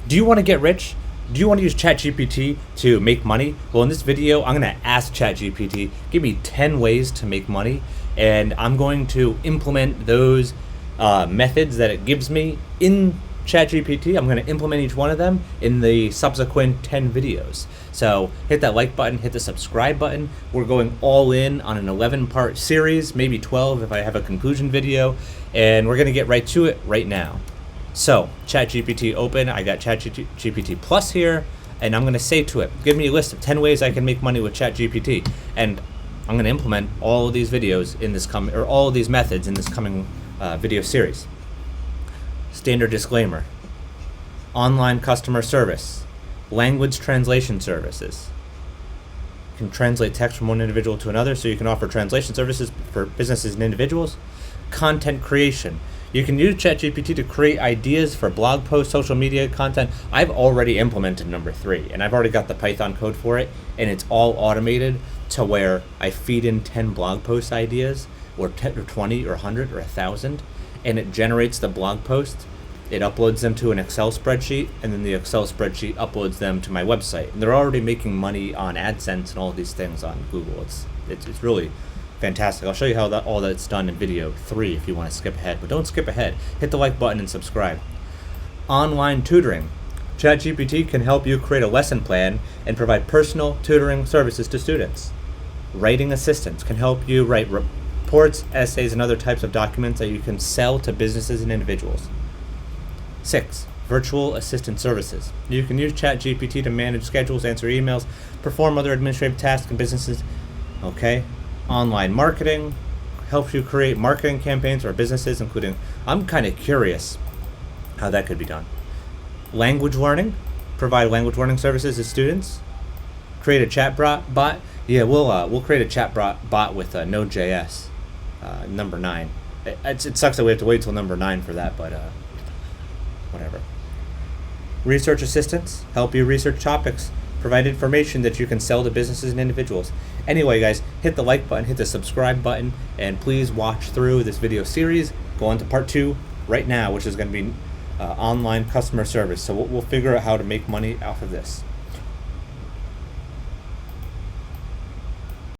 Do you want to get rich? Do you want to use ChatGPT to make money? Well, in this video, I'm going to ask ChatGPT, give me 10 ways to make money, and I'm going to implement those methods that it gives me in ChatGPT. I'm going to implement each one of them in the subsequent 10 videos. So hit that like button, hit the subscribe button. We're going all in on an 11-part series, maybe 12 if I have a conclusion video, and we're going to get right to it right now. So ChatGPT open, I got ChatGPT Plus here, and I'm going to say to it, give me a list of 10 ways I can make money with ChatGPT, and I'm going to implement all of these videos in this all of these methods in this coming video series. Standard disclaimer: online customer service, language translation services. You can translate text from one individual to another, so you can offer translation services for businesses and individuals. Content creation. You can use ChatGPT to create ideas for blog posts, social media content. I've already implemented number 3, and I've already got the Python code for it, and it's all automated to where I feed in 10 blog post ideas, or 10 or 20 or 100 or 1,000, and it generates the blog post. It uploads them to an Excel spreadsheet, and then the Excel spreadsheet uploads them to my website. And they're already making money on AdSense and all these things on Google. It's really fantastic. I'll show you how all that's done in video 3 if you want to skip ahead, but don't skip ahead. Hit the like button and subscribe. Online tutoring. ChatGPT can help you create a lesson plan and provide personal tutoring services to students. Writing assistance can help you write reports, essays, and other types of documents that you can sell to businesses and individuals. 6. Virtual assistant services. You can use ChatGPT to manage schedules, answer emails, perform other administrative tasks in businesses. Okay. Online marketing helps you create marketing campaigns for businesses, including, I'm kind of curious how that could be done. Language learning, provide language learning services to students. Create a chat bot. Yeah, we'll create a chat bot with Node.js, number 9. It sucks that we have to wait till number 9 for that, but whatever. Research assistants help you research topics, provide information that you can sell to businesses and individuals. Anyway, guys, hit the like button, hit the subscribe button, and please watch through this video series. Go on to part 2 right now, which is going to be online customer service. So we'll figure out how to make money off of this.